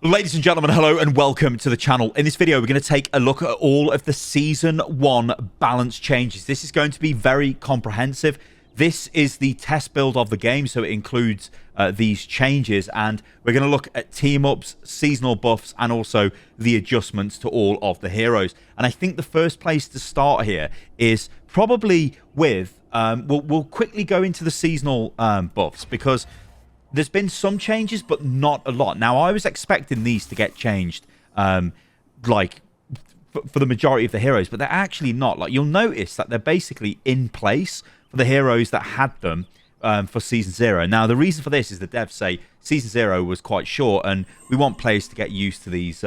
Ladies and gentlemen, hello and welcome to the channel. In this video, we're going to take a look at all of the Season 1 balance changes. This is going to be very comprehensive. This is the test build of the game, so it includes these changes, and we're going to look at team-ups, seasonal buffs, and also the adjustments to all of the heroes. And I think the first place to start here is probably with, we'll quickly go into the seasonal buffs, because there's been some changes, but not a lot. Now, I was expecting these to get changed, like, for the majority of the heroes, but they're actually not. Like, you'll notice that they're basically in place for the heroes that had them for Season 0. Now, the reason for this is the devs say Season 0 was quite short, and we want players to get used to these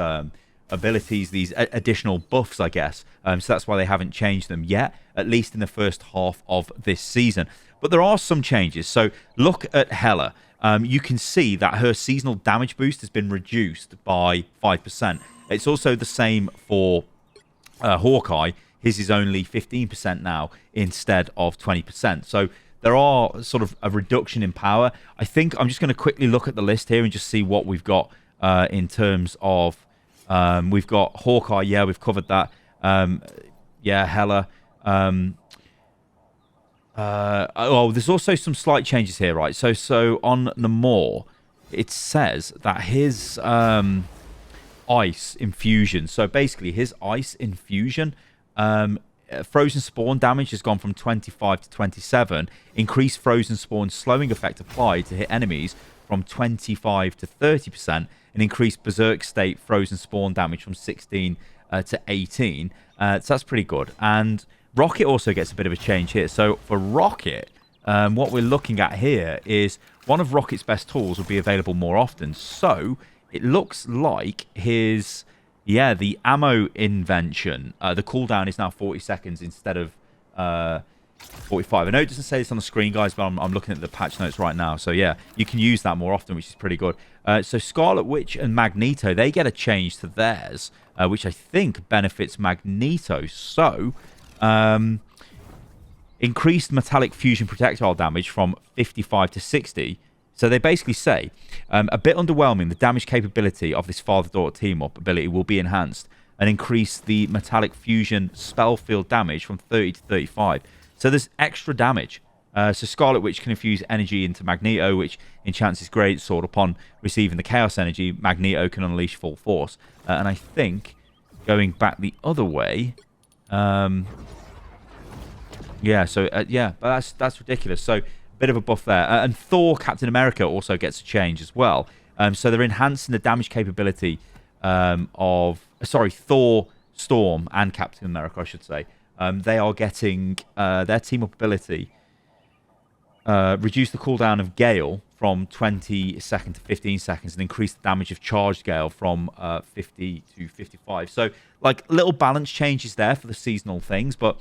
abilities, these additional buffs, I guess. So that's why they haven't changed them yet, at least in the first half of this season. But there are some changes. So look at Hela. You can see that her seasonal damage boost has been reduced by 5%. It's also the same for Hawkeye. His is only 15% now instead of 20%. So there are sort of a reduction in power. I think I'm just going to quickly look at the list here and just see what we've got in terms of... we've got Hawkeye. Yeah, we've covered that. Yeah, Hela. There's also some slight changes here, right? So on Namor, it says that his ice infusion, so basically his ice infusion, frozen spawn damage has gone from 25 to 27, increased frozen spawn slowing effect applied to hit enemies from 25 to 30%, and increased berserk state frozen spawn damage from 16 to 18. So that's pretty good. And Rocket also gets a bit of a change here. So for Rocket, what we're looking at here is one of Rocket's best tools will be available more often. So it looks like his, the ammo invention, the cooldown is now 40 seconds instead of 45. I know it doesn't say this on the screen, guys, but I'm looking at the patch notes right now. So yeah, you can use that more often, which is pretty good. So Scarlet Witch and Magneto, they get a change to theirs, which I think benefits Magneto. So... increased metallic fusion projectile damage from 55 to 60. So they basically say, a bit underwhelming, the damage capability of this father-daughter team-up ability will be enhanced and increase the metallic fusion spell field damage from 30 to 35. So there's extra damage. So Scarlet Witch can infuse energy into Magneto, which enchants his great sword. Upon receiving the chaos energy, Magneto can unleash full force. And I think, going back the other way... but that's ridiculous. So a bit of a buff there. And Thor, Captain America also gets a change as well. So they're enhancing the damage capability Thor, Storm, and Captain America, I should say. They are getting their team-up ability reduce the cooldown of Gale from 20 seconds to 15 seconds and increase the damage of Charged Gale from 50 to 55. So, like, little balance changes there for the seasonal things, but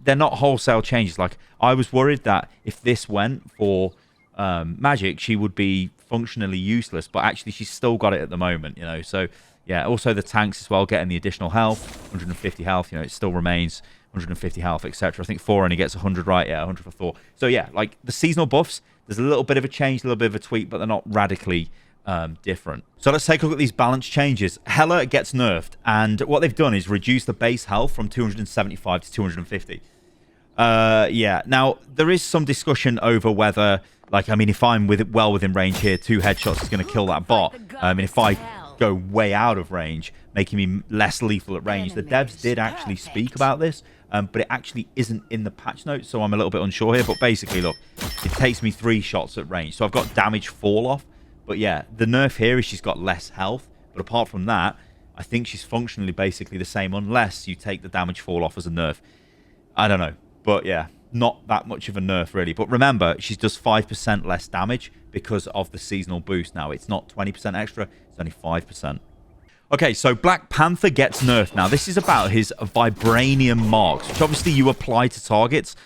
they're not wholesale changes. Like, I was worried that if this went for Magik, she would be functionally useless, but actually she's still got it at the moment, you know. So, yeah, also the tanks as well, getting the additional health, 150 health, you know, it still remains 150 health, etc. I think Thor only gets 100, right? Yeah, 100 for Thor. So, yeah, like, the seasonal buffs, there's a little bit of a change, a little bit of a tweak, but they're not radically different. So let's take a look at these balance changes. Hela gets nerfed, and what they've done is reduce the base health from 275 to 250. Now there is some discussion over whether, like, I mean, if I'm well within range here, 2 headshots is going to kill that bot. And if I go way out of range, making me less lethal at range, the devs did actually speak about this, but it actually isn't in the patch notes, so I'm a little bit unsure here. But basically, look, it takes me 3 shots at range, so I've got damage fall off. But yeah, the nerf here is she's got less health. But apart from that, I think she's functionally basically the same, unless you take the damage fall off as a nerf. I don't know. But yeah, not that much of a nerf, really. But remember, she does 5% less damage because of the seasonal boost now. It's not 20% extra. It's only 5%. Okay, so Black Panther gets nerfed. Now, this is about his vibranium marks, which obviously you apply to targets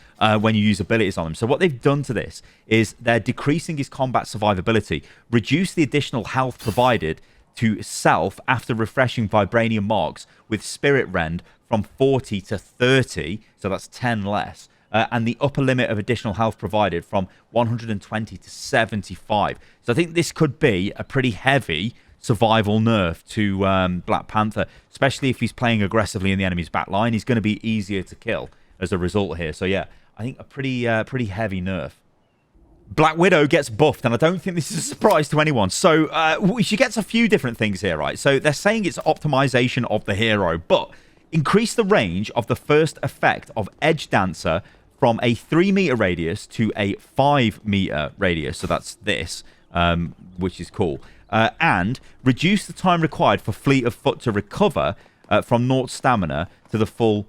when you use abilities on them. So what they've done to this is they're decreasing his combat survivability, reduce the additional health provided to self after refreshing vibranium marks with Spirit Rend from 40 to 30, so that's 10 less, and the upper limit of additional health provided from 120 to 75. So I think this could be a pretty heavy survival nerf to Black Panther, especially if he's playing aggressively in the enemy's back line. He's going to be easier to kill as a result here. So yeah, I think a pretty heavy nerf. Black Widow gets buffed, and I don't think this is a surprise to anyone. So she gets a few different things here, right? So they're saying it's optimization of the hero, but increase the range of the first effect of Edge Dancer from a 3-meter radius to a 5-meter radius. So that's this, which is cool. And reduce the time required for Fleet of Foot to recover from 0 stamina to the full,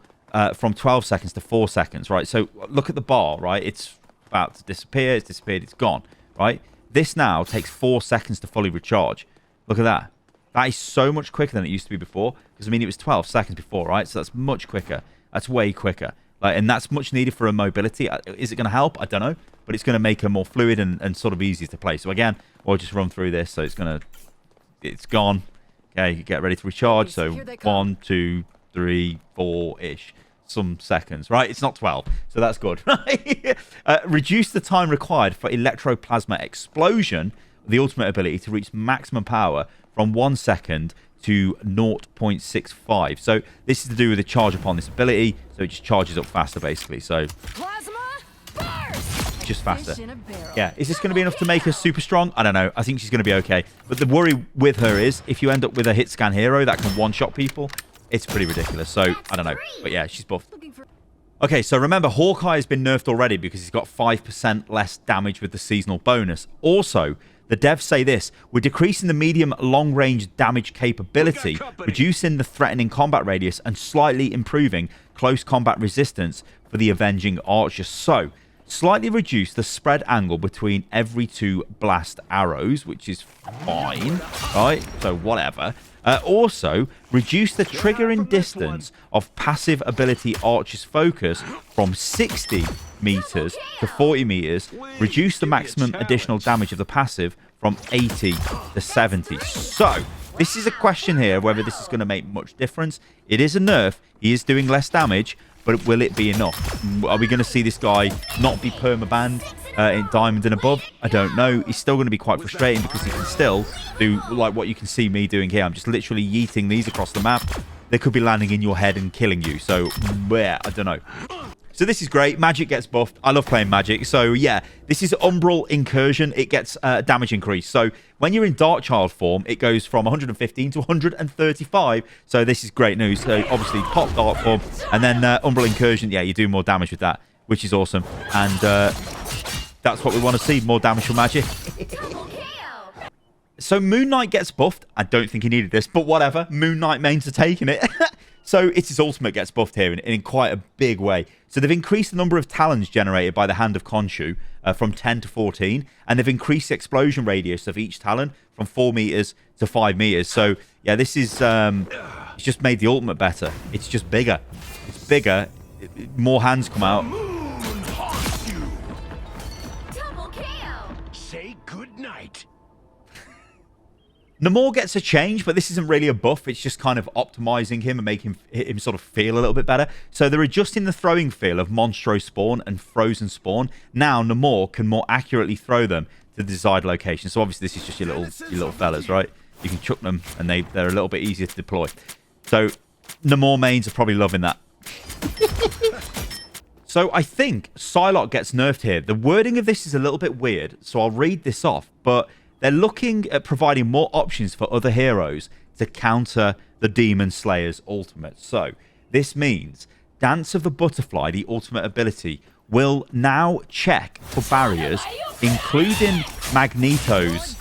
from 12 seconds to 4 seconds, right? So look at the bar, right? It's about to disappear. It's disappeared. It's gone, right? This now takes 4 seconds to fully recharge. Look at that. That is so much quicker than it used to be before. Because, I mean, it was 12 seconds before, right? So that's much quicker. That's way quicker. And that's much needed for her mobility. Is it going to help? I don't know. But it's going to make her more fluid and sort of easier to play. So, again, we'll just run through this. So, it's gone. Okay, get ready to recharge. So, 1, 2, 3, 4-ish. Some seconds, right? It's not 12. So, that's good. Reduce the time required for Electroplasma Explosion, the ultimate ability, to reach maximum power from 1 second to 0.65. So this is to do with the charge upon this ability. So it just charges up faster, basically. So just faster. Yeah. Is this going to be enough to make her super strong? I don't know. I think she's going to be okay. But the worry with her is if you end up with a hit scan hero that can one-shot people, it's pretty ridiculous. So I don't know. But yeah, she's buffed. Okay, so remember, Hawkeye has been nerfed already because he's got 5% less damage with the seasonal bonus. Also, the devs say this: we're decreasing the medium long-range damage capability, reducing the threatening combat radius, and slightly improving close combat resistance for the avenging archer. So, slightly reduce the spread angle between every 2 blast arrows, which is fine, right? So, whatever. Also, reduce the triggering distance of passive ability Archer's Focus from 60 meters to 40 meters. Reduce the maximum additional damage of the passive from 80 to 70. So, this is a question here whether this is going to make much difference. It is a nerf. He is doing less damage, but will it be enough? Are we going to see this guy not be permabanned in Diamond and above? I don't know. He's still going to be quite frustrating because he can still do like what you can see me doing here. I'm just literally yeeting these across the map. They could be landing in your head and killing you. So, yeah, I don't know. So this is great. Magik gets buffed. I love playing Magik. So, yeah, this is Umbral Incursion. It gets damage increase. So when you're in Darkchild form, it goes from 115 to 135. So this is great news. So obviously, pop Dark form. And then Umbral Incursion, yeah, you do more damage with that, which is awesome. And that's what we want to see, more damage from Magik. So Moon Knight gets buffed. I don't think he needed this, but whatever. Moon Knight mains are taking it. So it's his ultimate gets buffed here in quite a big way. So they've increased the number of talons generated by the Hand of Khonshu from 10 to 14. And they've increased the explosion radius of each talon from 4 meters to 5 meters. So, yeah, this is... it's just made the ultimate better. It's just bigger. It's bigger. More hands come out. Double kill. Say goodnight. Namor gets a change, but this isn't really a buff. It's just kind of optimizing him and making him sort of feel a little bit better. So they're adjusting the throwing feel of Monstro Spawn and Frozen Spawn. Now Namor can more accurately throw them to the desired location. So obviously this is just your little fellas, right? You can chuck them and they're a little bit easier to deploy. So Namor mains are probably loving that. So I think Psylocke gets nerfed here. The wording of this is a little bit weird, so I'll read this off. But they're looking at providing more options for other heroes to counter the Demon Slayer's ultimate. So this means Dance of the Butterfly, the ultimate ability, will now check for barriers, including Magneto's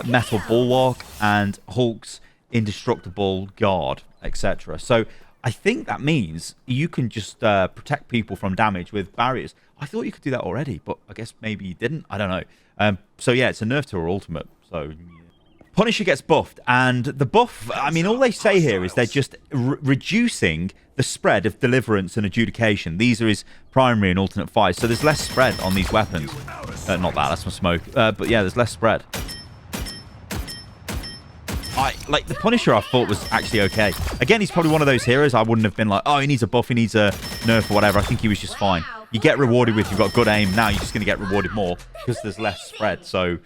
Metal Bulwark and Hulk's Indestructible Guard, etc. So I think that means you can just protect people from damage with barriers. I thought you could do that already, but I guess maybe you didn't. I don't know. So yeah, it's a nerf to her ultimate. So yeah. Punisher gets buffed, and the buff, I mean, all they say here is they're just reducing the spread of deliverance and adjudication. These are his primary and alternate fights, so there's less spread on these weapons. Not that, that's my smoke. But yeah, there's less spread. Like the Punisher I thought was actually okay. Again, he's probably one of those heroes I wouldn't have been like, oh, he needs a buff, he needs a nerf or whatever. I think he was just fine. You get rewarded with, you've got good aim. Now you're just going to get rewarded more because there's less spread. So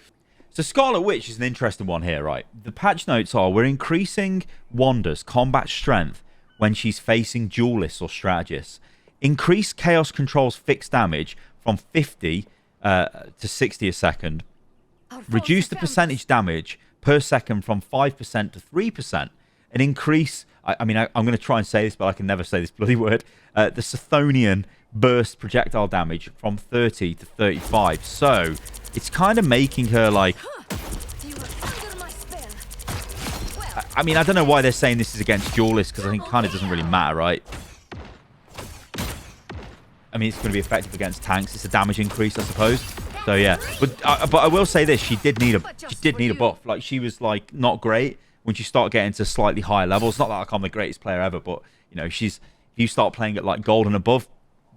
So Scarlet Witch is an interesting one here, right? The patch notes are, we're increasing Wanda's combat strength when she's facing duelists or strategists. Increase Chaos Control's fixed damage from 50 to 60 a second. Reduce the percentage damage per second from 5% to 3%. And increase, I'm going to try and say this, but I can never say this bloody word. The Sesonal burst projectile damage from 30 to 35. So it's kind of making her like... I don't know why they're saying this is against duelists, because I think it kind of doesn't really matter, right? It's going to be effective against tanks. It's a damage increase, I suppose. So yeah, but I will say this: she did need a buff. Like, she was like not great when you start getting to slightly higher levels. Not that like I'm the greatest player ever, but if you start playing at like gold and above,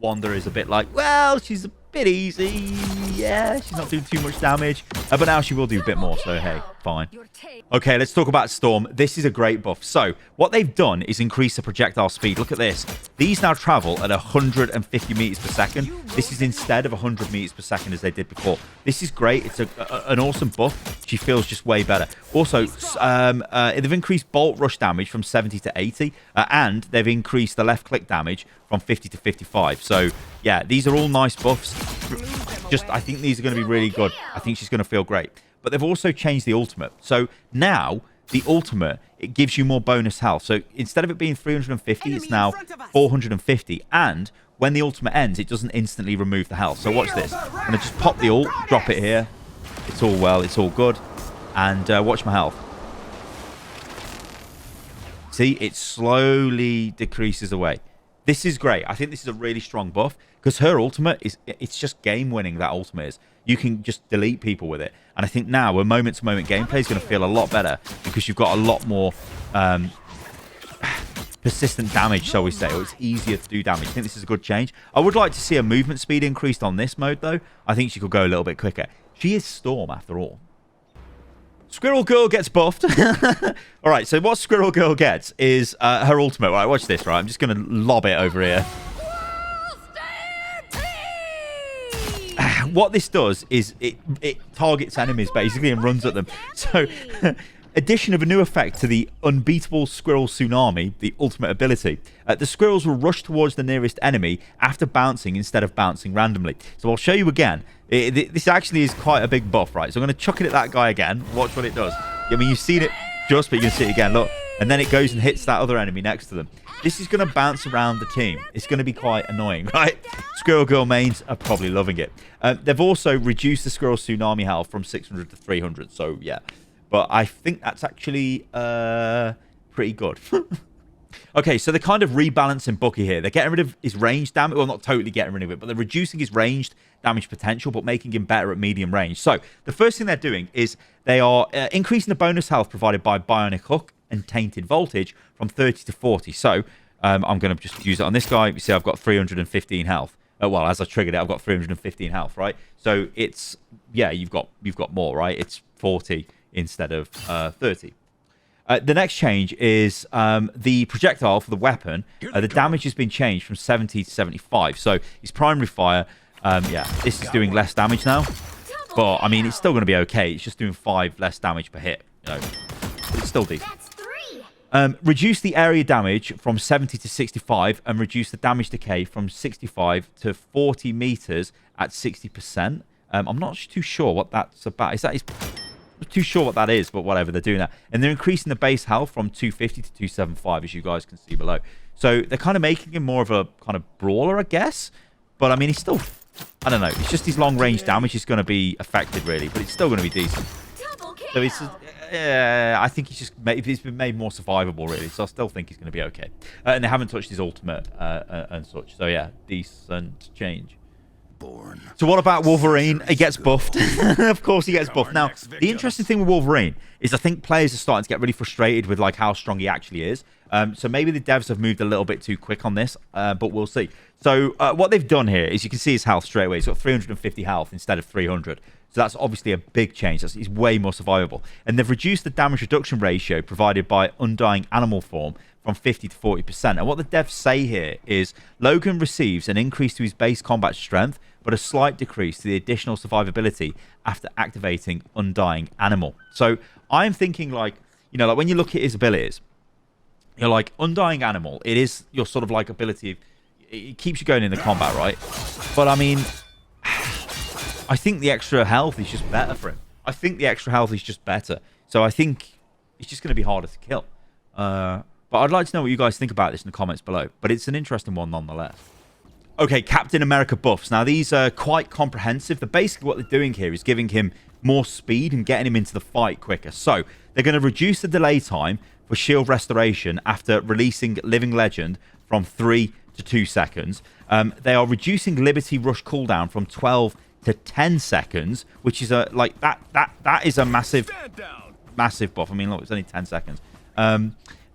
Wanda is a bit like, well, she's a bit easy. Yeah, she's not doing too much damage, but now she will do a bit more. So hey, fine. Okay, let's talk about Storm. This is a great buff. So what they've done is increase the projectile speed. Look at this. These now travel at 150 meters per second. This is instead of 100 meters per second as they did before. This is great. It's an awesome buff. She feels just way better. Also, they've increased bolt rush damage from 70 to 80, and they've increased the left click damage from 50 to 55. So yeah, these are all nice buffs. I think these are going to be really good. I think she's going to feel great. But they've also changed the ultimate. So now the ultimate, it gives you more bonus health. So instead of it being 350, it's now 450. And when the ultimate ends, it doesn't instantly remove the health. So watch this. I'm going to just pop the ult, drop it here. It's all well, it's all good. And watch my health. See, it slowly decreases away. This is great. I think this is a really strong buff because her ultimate it's just game winning. That ultimate is. You can just delete people with it. And I think now a moment to moment gameplay is going to feel a lot better because you've got a lot more persistent damage, shall we say, or it's easier to do damage. I think this is a good change. I would like to see a movement speed increased on this mode though. I think she could go a little bit quicker. She is Storm after all. Squirrel Girl gets buffed. All right, so what Squirrel Girl gets is her ultimate. Right, watch this, right? I'm just going to lob it over here. What this does is it targets enemies, basically, and runs at them. So, addition of a new effect to the unbeatable Squirrel Tsunami, the ultimate ability. The squirrels will rush towards the nearest enemy after bouncing instead of bouncing randomly. So I'll show you again. This actually is quite a big buff, right? So I'm going to chuck it at that guy again. Watch what it does. You've seen it just, but you can see it again. Look. And then it goes and hits that other enemy next to them. This is going to bounce around the team. It's going to be quite annoying, right? Squirrel Girl mains are probably loving it. They've also reduced the Squirrel Tsunami health from 600 to 300. So, yeah. But I think that's actually pretty good. Okay, so they're kind of rebalancing Bucky here. They're getting rid of his range damage. Well, not totally getting rid of it, but they're reducing his ranged damage potential, but making him better at medium range. So the first thing they're doing is they are increasing the bonus health provided by Bionic Hook and Tainted Voltage from 30 to 40. So I'm going to just use it on this guy. You see, I've got 315 health. Well, as I triggered it, I've got 315 health, right? So it's, yeah, you've got more, right? It's 40 instead of 30. The next change is the projectile for the weapon. The damage has been changed from 70 to 75. So his primary fire, yeah, this is doing less damage now. But, I mean, it's still going to be okay. It's just doing 5 less damage per hit. But it's still decent. Reduce the area damage from 70 to 65 and reduce the damage decay from 65 to 40 meters at 60%. I'm not too sure what that's about. I'm not too sure what that is, but whatever, they're doing that. And they're increasing the base health from 250 to 275, as you guys can see below. So they're kind of making him more of a kind of brawler, I guess. But, I mean, he's still, I don't know. It's just his long-range damage is going to be affected, really. But it's still going to be decent. So it's, I think he's been made more survivable, really. So I still think he's going to be okay. And they haven't touched his ultimate and such. So, yeah, decent change. So what about Wolverine? He gets buffed. Of course he gets buffed. Now, the interesting thing with Wolverine is I think players are starting to get really frustrated with like how strong he actually is. So maybe the devs have moved a little bit too quick on this, but we'll see. So what they've done here is you can see his health straight away. He's got 350 health instead of 300. So that's obviously a big change. He's way more survivable. And they've reduced the damage reduction ratio provided by Undying Animal Form from 50 to 40%. And what the devs say here is Logan receives an increase to his base combat strength but a slight decrease to the additional survivability after activating Undying Animal. So I'm thinking like, you know, like when you look at his abilities, you're like, Undying Animal, it is your sort of like ability, it keeps you going in the combat, right? But I mean, I think the extra health is just better for him. I think the extra health is just better. So I think it's just going to be harder to kill. But I'd like to know what you guys think about this in the comments below. But it's an interesting one nonetheless. Okay, Captain America buffs. Now, these are quite comprehensive. Basically, what they're doing here is giving him more speed and getting him into the fight quicker. So they're going to reduce the delay time for shield restoration after releasing Living Legend from 3 to 2 seconds. They are reducing Liberty Rush cooldown from 12 to 10 seconds, which is a like that is a massive buff. I mean, look, it's only 10 seconds.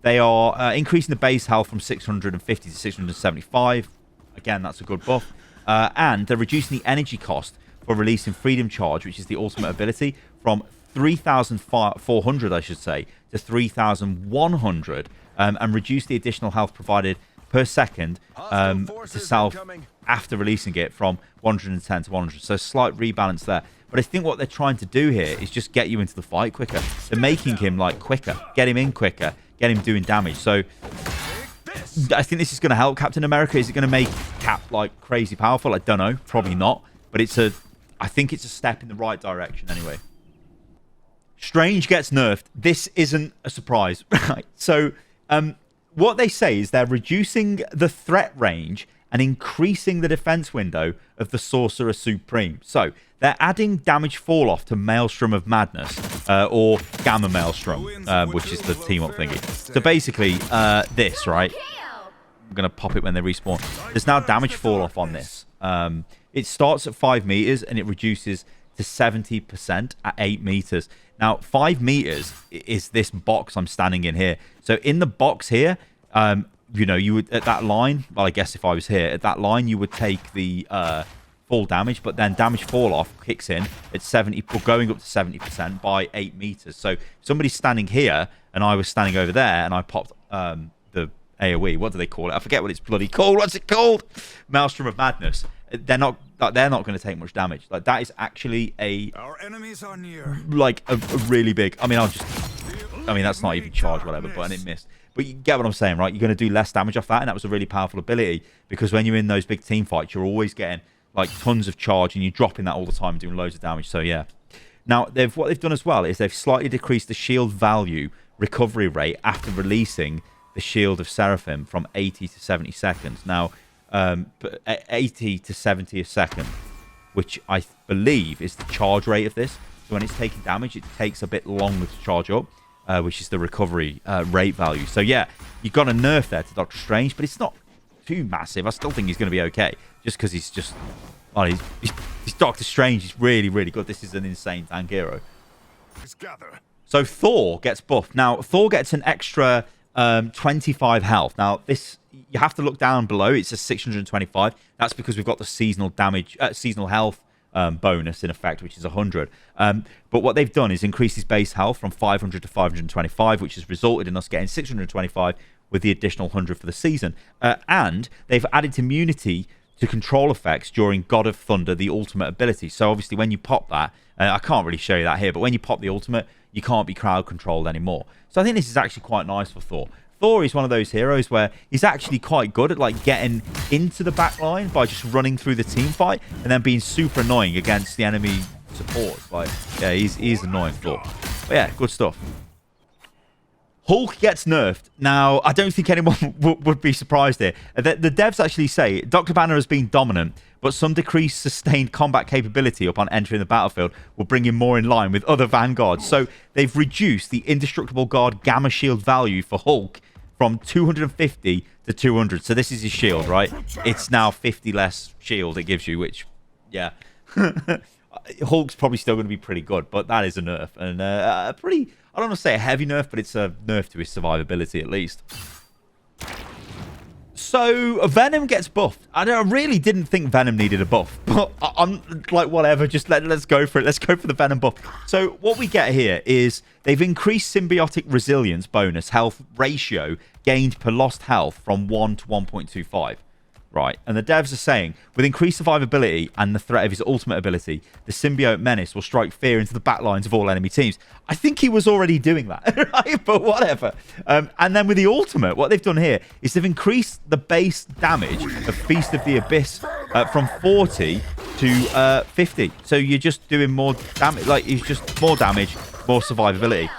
They are increasing the base health from 650 to 675. Again, that's a good buff. And they're reducing the energy cost for releasing Freedom Charge, which is the ultimate ability, from 3,400, I should say, to 3,100, and reduce the additional health provided per second to self after releasing it from 110 to 100. So slight rebalance there. But I think what they're trying to do here is just get you into the fight quicker. They're making him like quicker, get him in quicker, get him doing damage. So I think this is going to help Captain America. Is it going to make Cap like crazy powerful? I don't know. Probably not. But I think it's a step in the right direction anyway. Strange gets nerfed. This isn't a surprise, right? So what they say is they're reducing the threat range and increasing the defense window of the Sorcerer Supreme. So they're adding damage fall off to Maelstrom of Madness, or Gamma Maelstrom, which is the team up thingy. So basically, this, right? I'm going to pop it when they respawn. There's now damage fall off on this. It starts at 5 meters and it reduces to 70% at 8 meters. Now, 5 meters is this box I'm standing in here. So in the box here, you know, you would, at that line, well, I guess if I was here, at that line, you would take the full damage, but then damage fall off kicks in at 70, going up to 70% by 8 meters. So if somebody's standing here and I was standing over there and I popped the AoE, what do they call it? I forget what it's bloody called. What's it called? Maelstrom of Madness. They're not going to take much damage. Like, that is actually our enemies are near. Like a really big. I mean, that's not even charged, whatever, but it missed. But you get what I'm saying, right? You're going to do less damage off that, and that was a really powerful ability, because when you're in those big team fights, you're always getting like tons of charge, and you're dropping that all the time and doing loads of damage. So yeah. Now what they've done as well is they've slightly decreased the shield value recovery rate after releasing the Shield of Seraphim from 80 to 70 seconds. Now, 80 to 70 a second, which I believe is the charge rate of this. So when it's taking damage, it takes a bit longer to charge up, which is the recovery rate value. So yeah, you've got a nerf there to Doctor Strange, but it's not too massive. I still think he's going to be okay, just because he's just... Oh, he's Doctor Strange. He's really, really good. This is an insane tank hero. So Thor gets buffed. Now, Thor gets an extra 25 health. Now, this... You have to look down below. It's a 625. That's because we've got the seasonal damage, seasonal health bonus in effect, which is 100. But what they've done is increase his base health from 500 to 525, which has resulted in us getting 625 with the additional 100 for the season. And they've added immunity to control effects during God of Thunder, the ultimate ability. So obviously when you pop that, I can't really show you that here, but when you pop the ultimate, you can't be crowd controlled anymore. So I think this is actually quite nice for Thor. Thor is one of those heroes where he's actually quite good at like getting into the back line by just running through the team fight and then being super annoying against the enemy supports. Like, yeah, he's annoying, Thor. But yeah, good stuff. Hulk gets nerfed. Now, I don't think anyone would be surprised here. The devs actually say Dr. Banner has been dominant, but some decreased sustained combat capability upon entering the battlefield will bring him more in line with other vanguards. So they've reduced the Indestructible Guard Gamma Shield value for Hulk from 250 to 200. So this is his shield, right? It's now 50 less shield it gives you, which, yeah. Hulk's probably still going to be pretty good, but that is a nerf. And a pretty, I don't want to say a heavy nerf, but it's a nerf to his survivability at least. So Venom gets buffed. I really didn't think Venom needed a buff, but I'm like, whatever, just let's go for it. Let's go for the Venom buff. So what we get here is they've increased symbiotic resilience bonus health ratio gained per lost health from 1 to 1.25. right? And the devs are saying, with increased survivability and the threat of his ultimate ability, the symbiote menace will strike fear into the backlines of all enemy teams. I think he was already doing that, right? But whatever. And then with the ultimate, what they've done here is they've increased the base damage of Feast of the Abyss from 40 to 50. So you're just doing more damage. Like, it's just more damage, more survivability.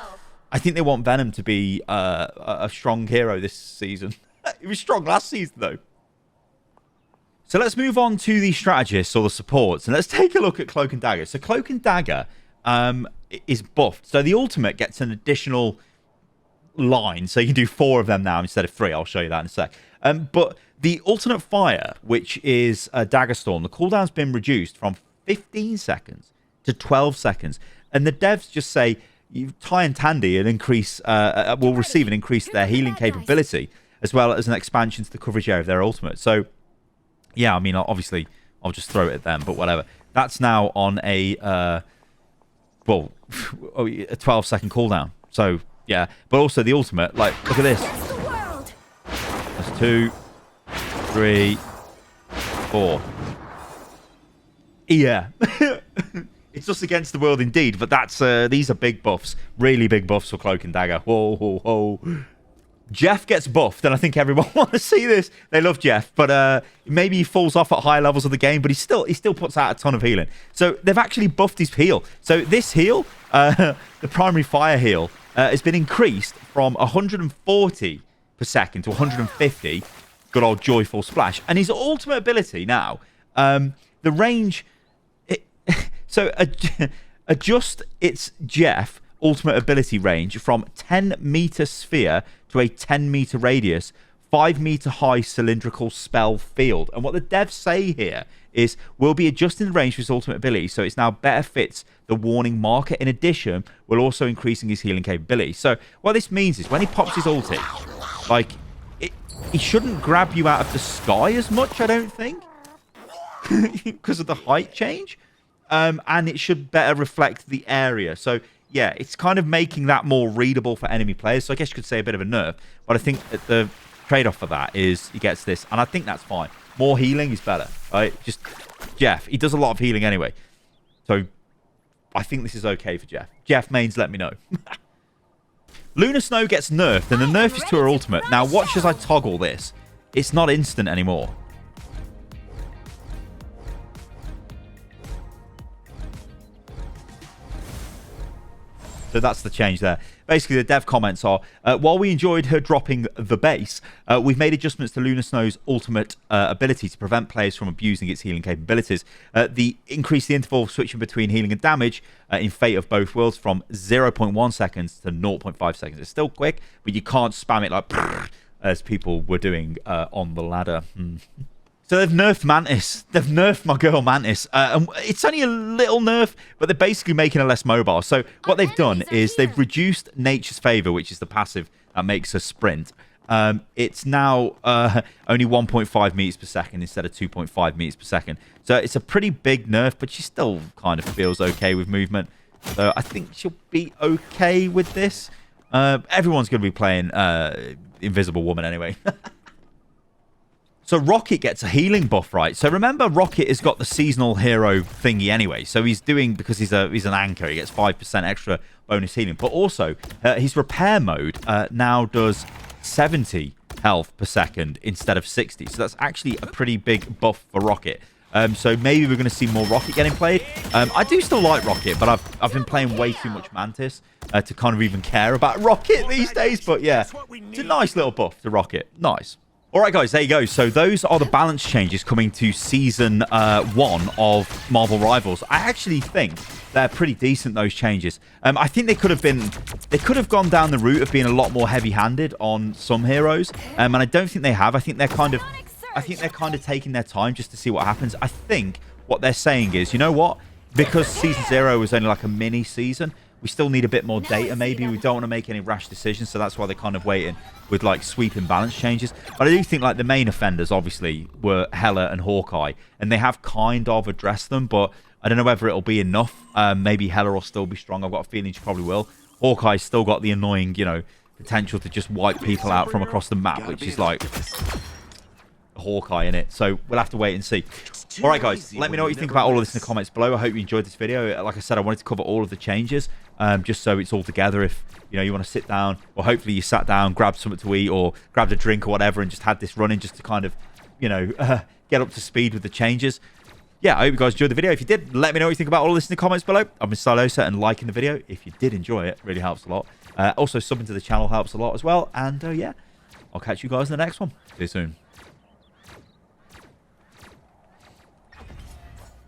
I think they want Venom to be a strong hero this season. He was strong last season, though. So let's move on to the strategists or the supports, and let's take a look at Cloak and Dagger. So Cloak and Dagger is buffed. So the ultimate gets an additional line, so you can do 4 of them now instead of 3. I'll show you that in a sec. But the alternate fire, which is a Dagger Storm, the cooldown's been reduced from 15 seconds to 12 seconds. And the devs just say, you Ty and Tandy an increase, will receive an increase to their healing capability, as well as an expansion to the coverage area of their ultimate. So, yeah, I mean, obviously, I'll just throw it at them, but whatever. That's now on a 12-second cooldown. So, yeah. But also the ultimate, like, look at this. That's 2, 3, 4. Yeah. It's just against the world indeed, but that's these are big buffs. Really big buffs for Cloak and Dagger. Whoa, whoa, whoa. Jeff gets buffed, and I think everyone wants to see this. They love Jeff, but maybe he falls off at higher levels of the game, but he still puts out a ton of healing. So they've actually buffed his heal. So this heal, the primary fire heal, has been increased from 140 per second to 150. Good old joyful splash. And his ultimate ability now, the range... So adjust its Jeff ultimate ability range from 10-meter sphere to a 10-meter radius, 5-meter high cylindrical spell field. And what the devs say here is we'll be adjusting the range for his ultimate ability so it's now better fits the warning marker. In addition, we're also increasing his healing capability. So what this means is when he pops his ulti, like, he shouldn't grab you out of the sky as much, I don't think, because of the height change. And it should better reflect the area. So, yeah, it's kind of making that more readable for enemy players. So I guess you could say a bit of a nerf. But I think that the trade-off for that is he gets this. And I think that's fine. More healing is better, right? Just Jeff. He does a lot of healing anyway. So I think this is okay for Jeff. Jeff mains, let me know. Luna Snow gets nerfed, and the nerf is to her ultimate. Now, watch as I toggle this. It's not instant anymore. So that's the change there. Basically, the dev comments are, while we enjoyed her dropping the base, we've made adjustments to Luna Snow's ultimate ability to prevent players from abusing its healing capabilities. Increase the interval switching between healing and damage in Fate of Both Worlds from 0.1 seconds to 0.5 seconds. It's still quick, but you can't spam it like as people were doing on the ladder. So they've nerfed Mantis. They've nerfed my girl Mantis. And it's only a little nerf, but they're basically making her less mobile. So what they've done is they've reduced Nature's Favor, which is the passive that makes her sprint. It's now only 1.5 meters per second instead of 2.5 meters per second. So it's a pretty big nerf, but she still kind of feels okay with movement. So I think she'll be okay with this. Everyone's going to be playing Invisible Woman anyway. So Rocket gets a healing buff, right? So remember, Rocket has got the seasonal hero thingy anyway. So he's doing, because he's an anchor, he gets 5% extra bonus healing. But also, his repair mode now does 70 health per second instead of 60. So that's actually a pretty big buff for Rocket. So maybe we're going to see more Rocket getting played. I do still like Rocket, but I've been playing way too much Mantis to kind of even care about Rocket these days. But yeah, it's a nice little buff to Rocket. Nice. All right, guys, there you go. So those are the balance changes coming to Season 1 of Marvel Rivals. I actually think they're pretty decent, those changes. I think they could have gone down the route of being a lot more heavy-handed on some heroes, and I don't think they have. I think they're kind of taking their time just to see what happens. I think what they're saying is, you know what? Because Season 0 was only like a mini season, we still need a bit more data maybe. We don't want to make any rash decisions, so that's why they're kind of waiting with like sweeping balance changes. But I do think like the main offenders obviously were Hela and Hawkeye, and they have kind of addressed them, but I don't know whether it'll be enough. Maybe Hela will still be strong. I've got a feeling she probably will. Hawkeye's still got the annoying, potential to just wipe people out from across the map, which is like Hawkeye in it. So we'll have to wait and see. All right, guys, let me know what you think about all of this in the comments below. I hope you enjoyed this video. Like I said, I wanted to cover all of the changes, just so it's all together. If you want to sit down, or hopefully you sat down, grabbed something to eat, or grabbed a drink or whatever, and just had this running just to kind of, get up to speed with the changes. Yeah, I hope you guys enjoyed the video. If you did, let me know what you think about all of this in the comments below. I've been Stylosa, and liking the video if you did enjoy it really helps a lot. Also, subbing to the channel helps a lot as well. And yeah, I'll catch you guys in the next one. See you soon.